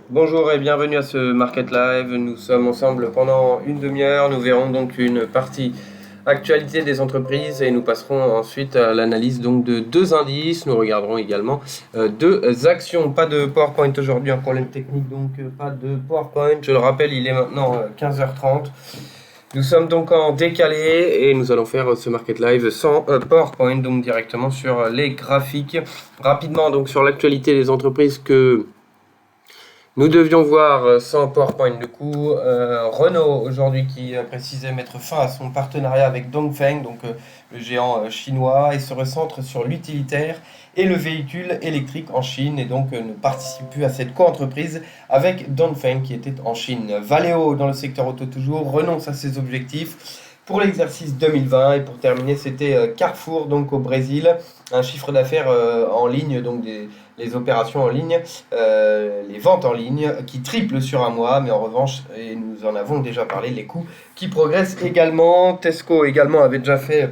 Bonjour et bienvenue à ce Market Live. Nous sommes ensemble pendant une demi-heure. Nous verrons donc une partie actualité des entreprises et nous passerons ensuite à l'analyse donc de deux indices. Nous regarderons également deux actions. Pas de PowerPoint aujourd'hui, un problème technique donc pas de PowerPoint. Je le rappelle, il est maintenant 15h30. Nous sommes donc en décalé et nous allons faire ce Market Live sans PowerPoint, donc directement sur les graphiques. Rapidement donc sur l'actualité des entreprises que nous devions voir sans PowerPoint. Du coup, Renault aujourd'hui qui précisait mettre fin à son partenariat avec Dongfeng, donc le géant chinois, et se recentre sur l'utilitaire et le véhicule électrique en Chine, et donc ne participe plus à cette co-entreprise avec Dongfeng qui était en Chine. Valeo dans le secteur auto toujours renonce à ses objectifs pour l'exercice 2020, et pour terminer c'était Carrefour donc au Brésil, un chiffre d'affaires en ligne, donc les opérations en ligne, les ventes en ligne qui triplent sur un mois, mais en revanche, et nous en avons déjà parlé, les coûts qui progressent également. Tesco également avait déjà fait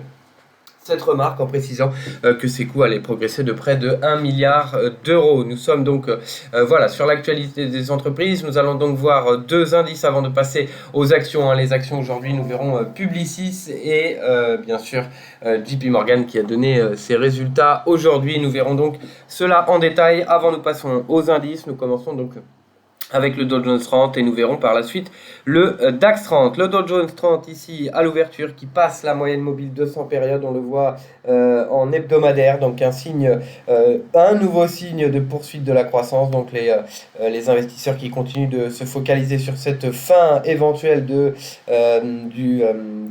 cette remarque en précisant que ces coûts allaient progresser de près de 1 milliard d'euros. Nous sommes donc voilà, sur l'actualité des entreprises. Nous allons donc voir deux indices avant de passer aux actions. Les actions aujourd'hui, nous verrons Publicis et bien sûr JP Morgan qui a donné ses résultats aujourd'hui. Nous verrons donc cela en détail. Avant nous passons aux indices. Nous commençons donc avec le Dow Jones 30 et nous verrons par la suite le DAX 30. Le Dow Jones 30 ici à l'ouverture qui passe la moyenne mobile 200 périodes, on le voit en hebdomadaire, donc un nouveau signe de poursuite de la croissance, donc les investisseurs qui continuent de se focaliser sur cette fin éventuelle de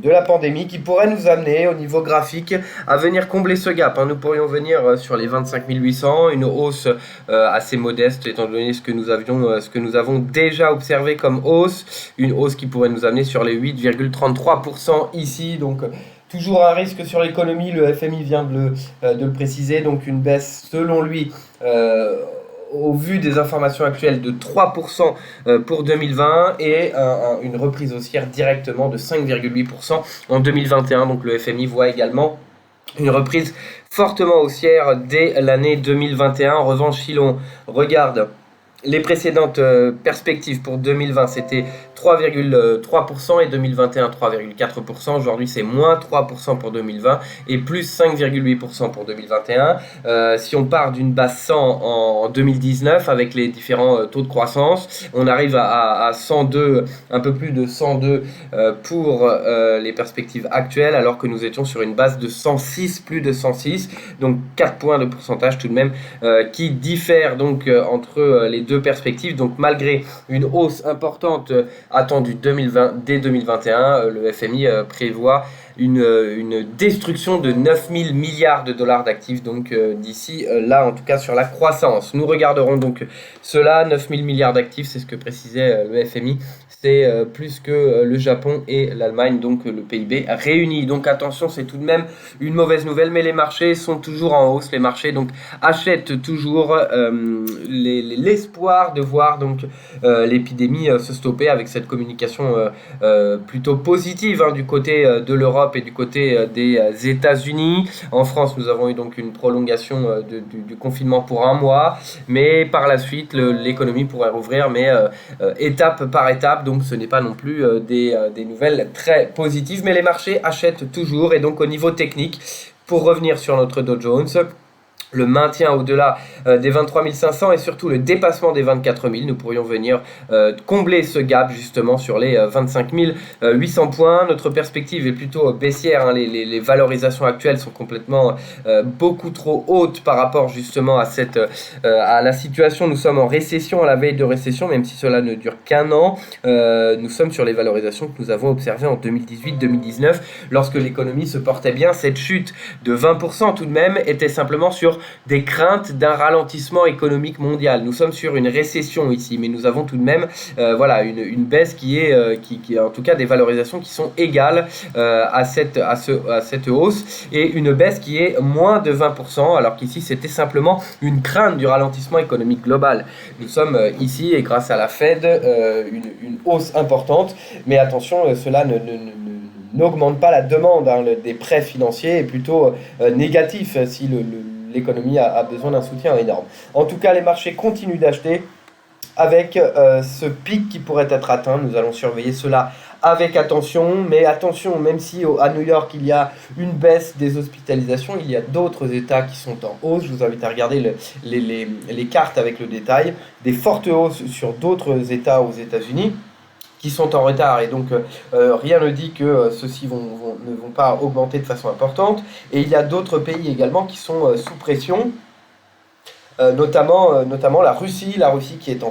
la pandémie qui pourrait nous amener au niveau graphique à venir combler ce gap. Nous pourrions venir sur les 25 800, une hausse assez modeste étant donné ce que nous avons déjà observé comme hausse, une hausse qui pourrait nous amener sur les 8,33% ici, donc toujours un risque sur l'économie, le FMI vient de le préciser, donc une baisse selon lui au vu des informations actuelles de 3% pour 2020 et une reprise haussière directement de 5,8% en 2021, donc le FMI voit également une reprise fortement haussière dès l'année 2021. En revanche, si l'on regarde les précédentes perspectives pour 2020, c'était 3,3% et 2021 3,4%. Aujourd'hui, c'est moins 3% pour 2020 et plus 5,8% pour 2021. Si on part d'une base 100 en 2019 avec les différents taux de croissance, on arrive à 102, un peu plus de 102 pour les perspectives actuelles, alors que nous étions sur une base de 106, plus de 106, donc 4 points de pourcentage tout de même qui diffèrent donc entre les deux perspectives. Donc malgré une hausse importante attendue dès 2021, le FMI prévoit une destruction de 9 000 milliards de dollars d'actifs, donc d'ici là en tout cas sur la croissance. Nous regarderons donc cela, 9 000 milliards d'actifs, c'est ce que précisait le FMI, c'est plus que le Japon et l'Allemagne, donc le PIB réunis. Donc attention, c'est tout de même une mauvaise nouvelle, mais les marchés sont toujours en hausse, les marchés donc achètent toujours l'espoir de voir donc l'épidémie se stopper avec cette communication plutôt positive du côté de l'Europe et du côté des États-Unis. En France, nous avons eu donc une prolongation du confinement pour un mois, mais par la suite, l'économie pourrait rouvrir, mais étape par étape, donc ce n'est pas non plus des nouvelles très positives, mais les marchés achètent toujours, et donc au niveau technique, pour revenir sur notre Dow Jones, le maintien au-delà des 23 500 et surtout le dépassement des 24 000. Nous pourrions venir combler ce gap justement sur les 25 800 points. Notre perspective est plutôt baissière. Les valorisations actuelles sont complètement beaucoup trop hautes par rapport justement à la situation. Nous sommes en récession, à la veille de récession, même si cela ne dure qu'un an. Nous sommes sur les valorisations que nous avons observées en 2018-2019 lorsque l'économie se portait bien. Cette chute de 20% tout de même était simplement sur des craintes d'un ralentissement économique mondial. Nous sommes sur une récession ici, mais nous avons tout de même une baisse qui est en tout cas des valorisations qui sont égales à cette hausse, et une baisse qui est moins de 20%, alors qu'ici c'était simplement une crainte du ralentissement économique global. Nous sommes ici, et grâce à la Fed, une hausse importante, mais attention, cela n'augmente pas la demande des prêts financiers, est plutôt négatif si l'économie a besoin d'un soutien énorme. En tout cas, les marchés continuent d'acheter avec ce pic qui pourrait être atteint. Nous allons surveiller cela avec attention, mais attention, même si à New York il y a une baisse des hospitalisations, il y a d'autres États qui sont en hausse. Je vous invite à regarder les cartes avec le détail, des fortes hausses sur d'autres États aux États-Unis qui sont en retard, et donc rien ne dit que ceux-ci ne vont pas augmenter de façon importante. Et il y a d'autres pays également qui sont sous pression. Notamment la Russie qui est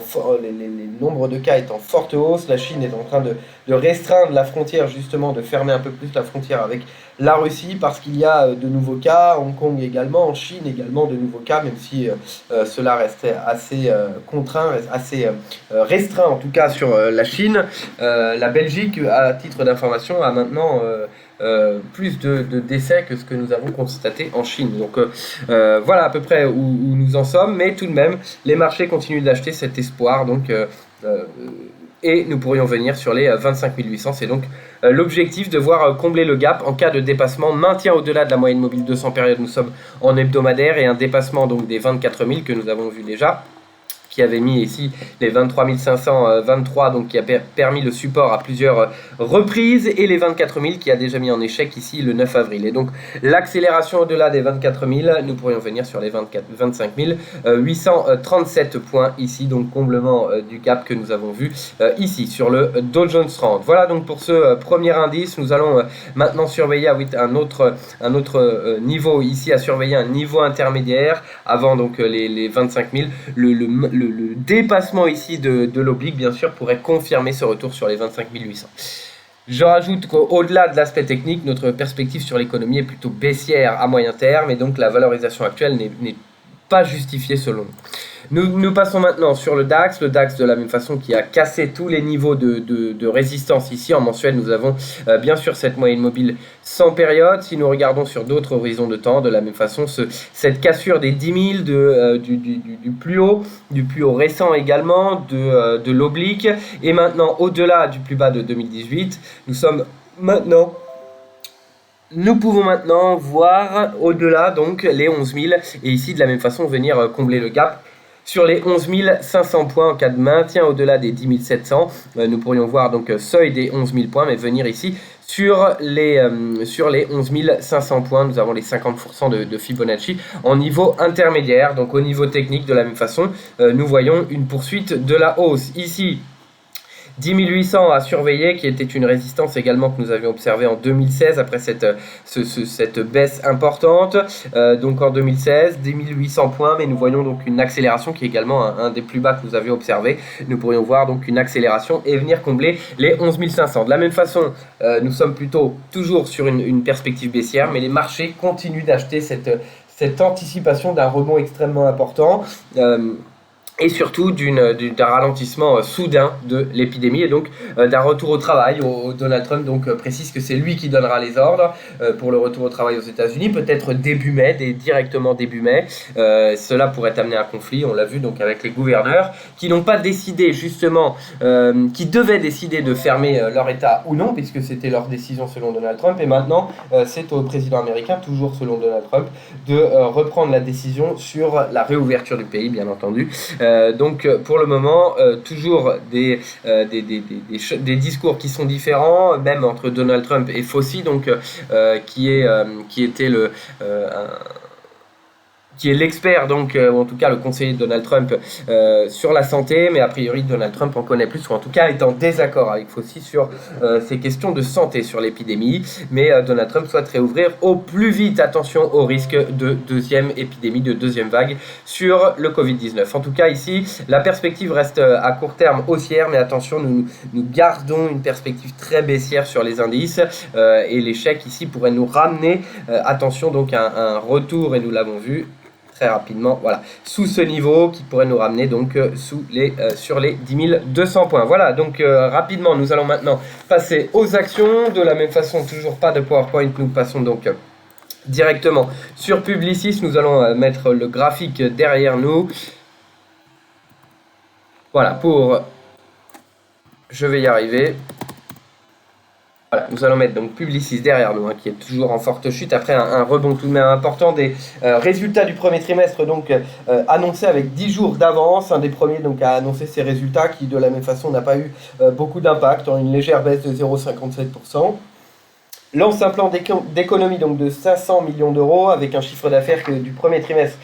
les nombres de cas est en forte hausse. La Chine est en train de restreindre la frontière, justement, de fermer un peu plus la frontière avec la Russie parce qu'il y a de nouveaux cas. Hong Kong également, en Chine également de nouveaux cas, même si cela reste assez contraint, assez restreint en tout cas sur la Chine. La Belgique, à titre d'information, a maintenant plus de décès que ce que nous avons constaté en Chine. Donc voilà à peu près où nous en sommes, mais tout de même, les marchés continuent d'acheter cet espoir. Donc, et nous pourrions venir sur les 25 800. C'est donc l'objectif de voir combler le gap en cas de dépassement, maintien au-delà de la moyenne mobile 200 périodes. Nous sommes en hebdomadaire, et un dépassement donc des 24 000 que nous avons vu déjà, qui avait mis ici les 23 523, donc qui a permis le support à plusieurs reprises, et les 24 000 qui a déjà mis en échec ici le 9 avril. Et donc l'accélération au-delà des 24 000, nous pourrions venir sur les 25 837 points ici, donc comblement du gap que nous avons vu ici sur le Dow Jones 30. Voilà donc pour ce premier indice. Nous allons maintenant surveiller un autre niveau ici, à surveiller un niveau intermédiaire avant donc les 25 000. Le dépassement ici de l'oblique, bien sûr, pourrait confirmer ce retour sur les 25 800. Je rajoute qu'au-delà de l'aspect technique, notre perspective sur l'économie est plutôt baissière à moyen terme, et donc la valorisation actuelle n'est pas justifiée selon nous. Nous passons maintenant sur le DAX de la même façon, qui a cassé tous les niveaux de résistance ici. En mensuel, nous avons bien sûr cette moyenne mobile sans période. Si nous regardons sur d'autres horizons de temps, de la même façon, cette cassure des 10 000 du plus haut récent également, de l'oblique, et maintenant au-delà du plus bas de 2018, nous pouvons maintenant voir au-delà donc les 11 000, et ici de la même façon venir combler le gap sur les 11 500 points en cas de maintien au-delà des 10 700. Nous pourrions voir donc seuil des 11 000 points, mais venir ici sur les 11 500 points. Nous avons les 50% de Fibonacci en niveau intermédiaire. Donc au niveau technique, de la même façon, nous voyons une poursuite de la hausse ici. 10 800 à surveiller, qui était une résistance également que nous avions observée en 2016 après cette baisse importante. Donc en 2016, 10 800 points, mais nous voyons donc une accélération qui est également un des plus bas que nous avions observé. Nous pourrions voir donc une accélération et venir combler les 11 500. De la même façon, nous sommes plutôt toujours sur une perspective baissière, mais les marchés continuent d'acheter cette anticipation d'un rebond extrêmement important. Et surtout d'un ralentissement soudain de l'épidémie, et donc d'un retour au travail. Donald Trump donc précise que c'est lui qui donnera les ordres pour le retour au travail aux États-Unis, peut-être directement début mai. Cela pourrait amener un conflit, on l'a vu donc avec les gouverneurs qui n'ont pas décidé justement, qui devaient décider de fermer leur État ou non, puisque c'était leur décision selon Donald Trump, et maintenant c'est au président américain, toujours selon Donald Trump, de reprendre la décision sur la réouverture du pays, bien entendu. Donc pour le moment, toujours des discours qui sont différents, même entre Donald Trump et Fauci, donc qui est l'expert, donc ou en tout cas le conseiller de Donald Trump sur la santé, mais a priori Donald Trump en connaît plus, ou en tout cas est en désaccord avec Fauci sur ces questions de santé, sur l'épidémie, mais Donald Trump souhaite réouvrir au plus vite. Attention au risque de deuxième épidémie, de deuxième vague sur le Covid-19. En tout cas ici, la perspective reste à court terme haussière, mais attention, nous gardons une perspective très baissière sur les indices, et l'échec ici pourrait nous ramener, attention donc un retour, et nous l'avons vu très rapidement, voilà, sous ce niveau qui pourrait nous ramener donc sur les 10 200 points. Voilà, donc rapidement, nous allons maintenant passer aux actions. De la même façon, toujours pas de PowerPoint, nous passons donc directement sur Publicis. Nous allons mettre le graphique derrière nous. Voilà, je vais y arriver. Voilà, nous allons mettre donc Publicis derrière nous, qui est toujours en forte chute après un rebond tout de même important des résultats du premier trimestre, donc annoncés avec 10 jours d'avance. Un des premiers donc à annoncer ces résultats qui de la même façon n'a pas eu beaucoup d'impact, une légère baisse de 0,57%. Lance un plan d'économie donc de 500 millions d'euros avec un chiffre d'affaires du premier trimestre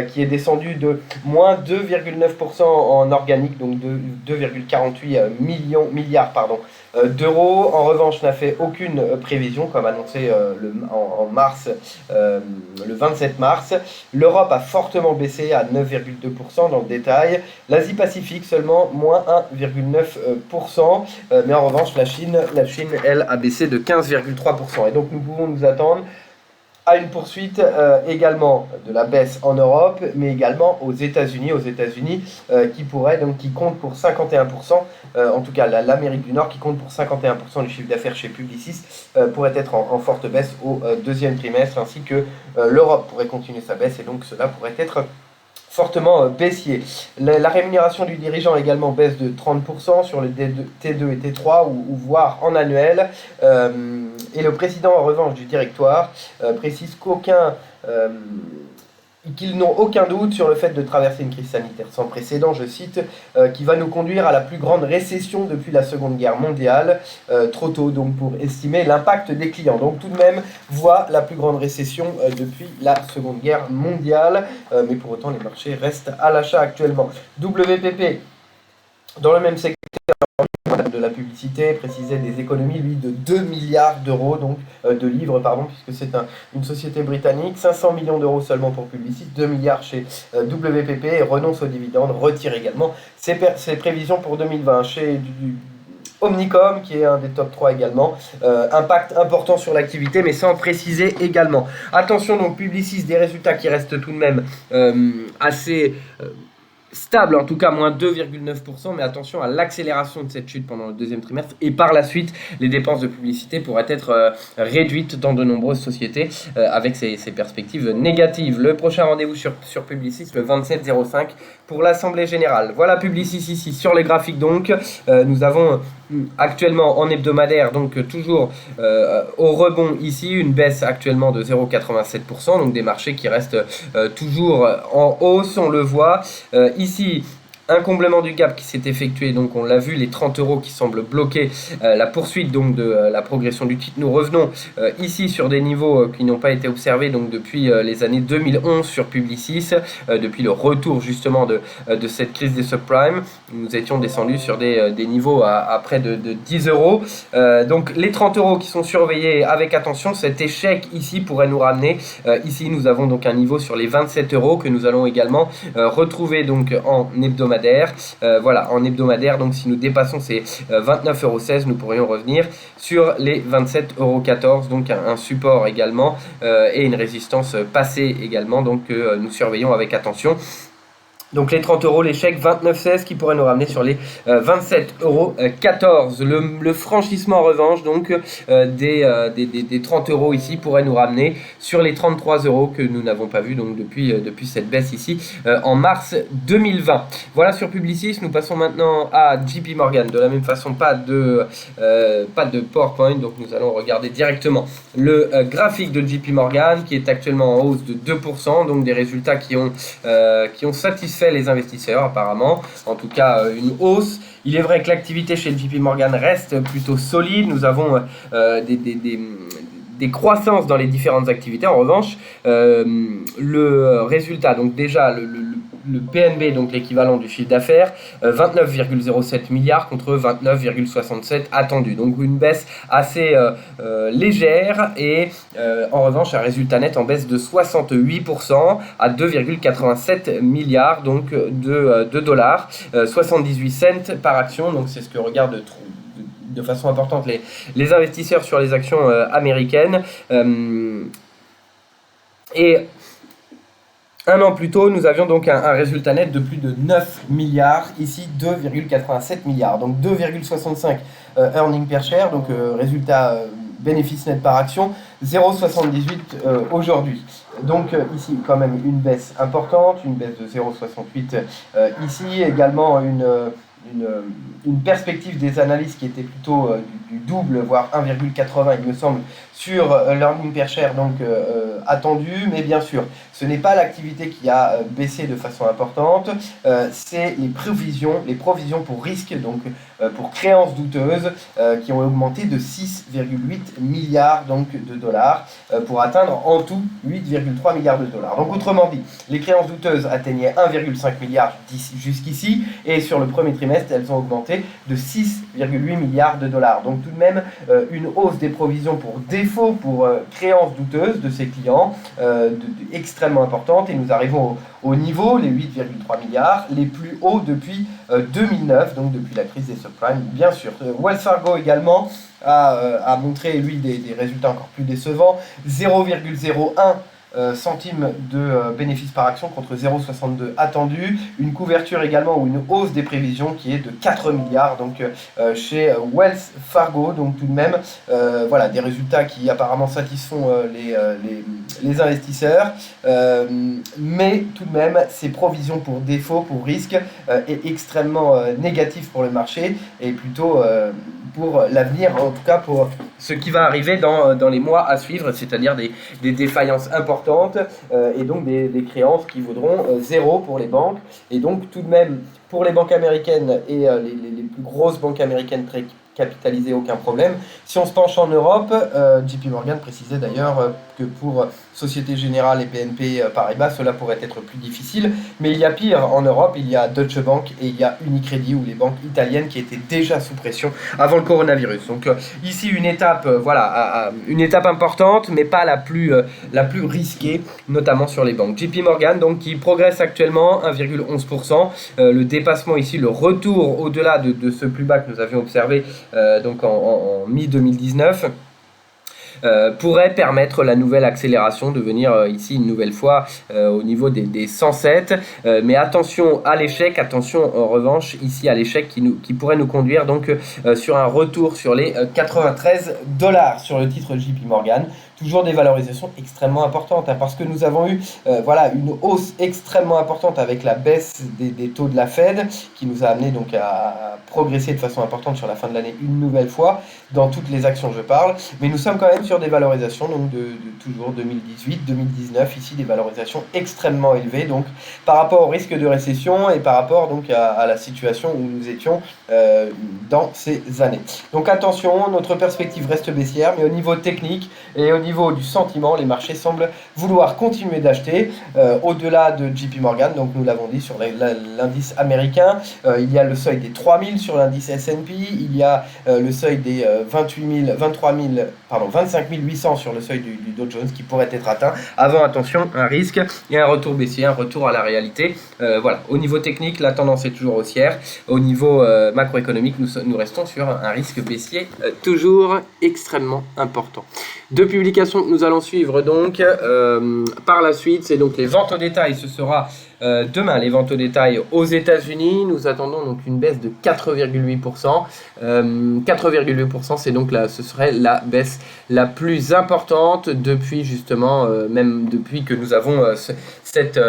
qui est descendu de moins 2,9% en organique, donc de 2,48 milliards d'euros. En revanche, n'a fait aucune prévision comme annoncé en mars, le 27 mars. L'Europe a fortement baissé à 9,2% dans le détail. L'Asie-Pacifique seulement moins 1,9%. Mais en revanche, la Chine, elle, a baissé de 15,3%. Et donc nous pouvons nous attendre à une poursuite également de la baisse en Europe, mais également aux États-Unis qui compte pour 51%, en tout cas l'Amérique du Nord qui compte pour 51% du chiffre d'affaires chez Publicis, pourrait être en forte baisse au deuxième trimestre, ainsi que l'Europe pourrait continuer sa baisse, et donc cela pourrait être fortement baissier. La rémunération du dirigeant également baisse de 30% sur les T2 et T3 ou voire en annuel. Et le président en revanche du directoire précise qu'ils n'ont aucun doute sur le fait de traverser une crise sanitaire sans précédent, je cite, qui va nous conduire à la plus grande récession depuis la Seconde Guerre mondiale, trop tôt donc pour estimer l'impact des clients. Donc tout de même, voit la plus grande récession depuis la Seconde Guerre mondiale, mais pour autant les marchés restent à l'achat actuellement. WPP, dans le même secteur de la publicité, précisait des économies, lui, de 2 milliards d'euros, donc de livres, pardon, puisque c'est une société britannique, 500 millions d'euros seulement pour Publicis, 2 milliards chez WPP, et renonce aux dividendes, retire également ses prévisions pour 2020. Chez Omnicom, qui est un des top 3 également, impact important sur l'activité, mais sans préciser également. Attention, donc Publicis, des résultats qui restent tout de même assez stable, en tout cas moins 2,9%, mais attention à l'accélération de cette chute pendant le deuxième trimestre, et par la suite les dépenses de publicité pourraient être réduites dans de nombreuses sociétés avec ces perspectives négatives. Le prochain rendez-vous sur Publicis le 27-05 pour l'Assemblée Générale. Voilà Publicis ici sur les graphiques, donc nous avons actuellement en hebdomadaire, donc toujours au rebond ici, une baisse actuellement de 0,87%, donc des marchés qui restent toujours en hausse, on le voit. Ici, un comblement du gap qui s'est effectué, donc on l'a vu, les 30 euros qui semblent bloquer la poursuite donc de la progression du titre. Nous revenons ici sur des niveaux qui n'ont pas été observés donc depuis les années 2011 sur Publicis, depuis le retour justement de cette crise des subprimes. Nous étions descendus sur des niveaux à près de 10 euros. Donc les 30 euros qui sont surveillés avec attention, cet échec ici pourrait nous ramener. Ici nous avons donc un niveau sur les 27 euros que nous allons également retrouver donc en hebdomadaire. Voilà, en hebdomadaire, donc si nous dépassons ces 29,16 €, nous pourrions revenir sur les 27,14 €, donc un support également et une résistance passée également, donc nous surveillons avec attention. Donc les 30 euros, l'échec 29,16 qui pourrait nous ramener sur les 27,14 €. Le franchissement en revanche donc des 30 euros ici pourrait nous ramener sur les 33 € que nous n'avons pas vu donc depuis cette baisse ici en mars 2020. Voilà sur Publicis. Nous passons maintenant à JP Morgan. De la même façon, pas de PowerPoint, donc nous allons regarder directement le graphique de JP Morgan qui est actuellement en hausse de 2%, donc des résultats qui ont satisfait les investisseurs apparemment, en tout cas une hausse. Il est vrai que l'activité chez JP Morgan reste plutôt solide, nous avons des croissances dans les différentes activités. En revanche, le résultat, donc déjà le PNB, donc l'équivalent du chiffre d'affaires, 29,07 milliards contre 29,67 attendus. Donc une baisse assez légère et en revanche un résultat net en baisse de 68% à 2,87 milliards donc de dollars, 78 cents par action. Donc c'est ce que regardent de façon importante les investisseurs sur les actions américaines. Et un an plus tôt, nous avions donc un résultat net de plus de 9 milliards, ici 2,87 milliards, donc 2,65 earnings per share, donc résultat bénéfice net par action, 0,78 aujourd'hui. Donc ici quand même une baisse importante, une baisse de 0,68 ici, également une perspective des analyses qui était plutôt du double, voire 1,80 il me semble, sur l'earning per share donc attendu, mais bien sûr, ce n'est pas l'activité qui a baissé de façon importante, c'est les provisions pour risque, donc pour créances douteuses, qui ont augmenté de 6,8 milliards donc, de dollars, pour atteindre en tout 8,3 milliards de dollars. Donc autrement dit, les créances douteuses atteignaient 1,5 milliard jusqu'ici, et sur le premier trimestre, elles ont augmenté de 6,8 milliards de dollars. Donc tout de même, une hausse des provisions pour défaut, pour créances douteuses de ces clients, extrêmement importante, et nous arrivons au niveau, les 8,3 milliards, les plus hauts depuis 2009, donc depuis la crise des subprimes, bien sûr. Wells Fargo également a montré, lui, des résultats encore plus décevants, 0,01 centimes de bénéfices par action contre 0,62 attendu, une couverture également ou une hausse des prévisions qui est de 4 milliards donc chez Wells Fargo, donc tout de même voilà, des résultats qui apparemment satisfont les investisseurs, mais tout de même ces provisions pour défaut, pour risque est extrêmement négatif pour le marché et plutôt pour l'avenir, en tout cas pour ce qui va arriver dans les mois à suivre, c'est-à-dire des défaillances importantes et donc des créances qui vaudront zéro pour les banques. Et donc tout de même, pour les banques américaines et les plus grosses banques américaines très capitalisées, aucun problème. Si on se penche en Europe, JP Morgan précisait d'ailleurs que pour Société Générale et BNP Paribas, cela pourrait être plus difficile. Mais il y a pire en Europe, il y a Deutsche Bank et il y a Unicredit, ou les banques italiennes qui étaient déjà sous pression avant le coronavirus. Donc ici une étape, voilà, une étape importante, mais pas la plus risquée, notamment sur les banques. JP Morgan, donc, qui progresse actuellement 1,11%. Le dépassement ici, le retour au-delà de ce plus bas que nous avions observé donc en mi-2019. Pourrait permettre la nouvelle accélération de venir ici une nouvelle fois au niveau des 107. Mais attention à l'échec, attention en revanche ici à l'échec qui pourrait nous conduire donc sur un retour sur les 93 $ sur le titre JP Morgan. Toujours des valorisations extrêmement importantes, hein, parce que nous avons eu voilà, une hausse extrêmement importante avec la baisse des taux de la Fed qui nous a amené donc à progresser de façon importante sur la fin de l'année une nouvelle fois dans toutes les actions je parle, mais nous sommes quand même sur des valorisations donc de toujours 2018, 2019, ici des valorisations extrêmement élevées donc par rapport au risque de récession et par rapport donc à la situation où nous étions dans ces années. Donc attention, notre perspective reste baissière, mais au niveau technique et au niveau du sentiment, les marchés semblent vouloir continuer d'acheter au-delà de JP Morgan, donc nous l'avons dit sur l'indice américain, il y a le seuil des 3000 sur l'indice S&P, il y a le seuil des 25 800 sur le seuil du Dow Jones qui pourrait être atteint avant, attention, un risque et un retour baissier, un retour à la réalité. Voilà, au niveau technique, la tendance est toujours haussière, au niveau macroéconomique, nous restons sur un risque baissier toujours extrêmement important. Deux publications que nous allons suivre donc par la suite, c'est donc les ventes au détail, ce sera demain les ventes au détail aux États-Unis. Nous attendons donc une baisse de 4,8%. 4,8%, c'est donc ce serait la baisse la plus importante depuis justement, même depuis que nous avons cette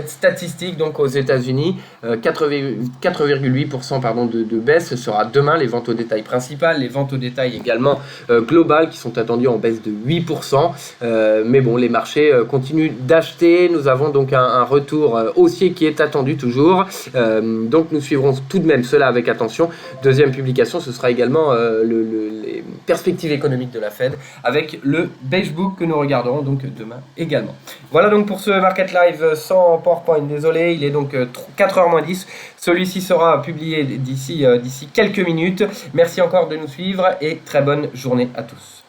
statistique donc aux États-Unis. 4,8% pardon de baisse. Ce sera demain les ventes au détail principales, les ventes au détail également globales qui sont attendues en baisse de 8%. Mais bon, les marchés continuent d'acheter. Nous avons donc un retour haussier qui est attendu toujours. Donc nous suivrons tout de même cela avec attention. Deuxième publication, ce sera également les perspectives économiques de la Fed avec le Beige Book que nous regarderons donc demain également. Voilà donc pour ce Market Live sans PowerPoint, désolé, il est donc 4h-10. Celui-ci sera publié d'ici quelques minutes. Merci encore de nous suivre et très bonne journée à tous.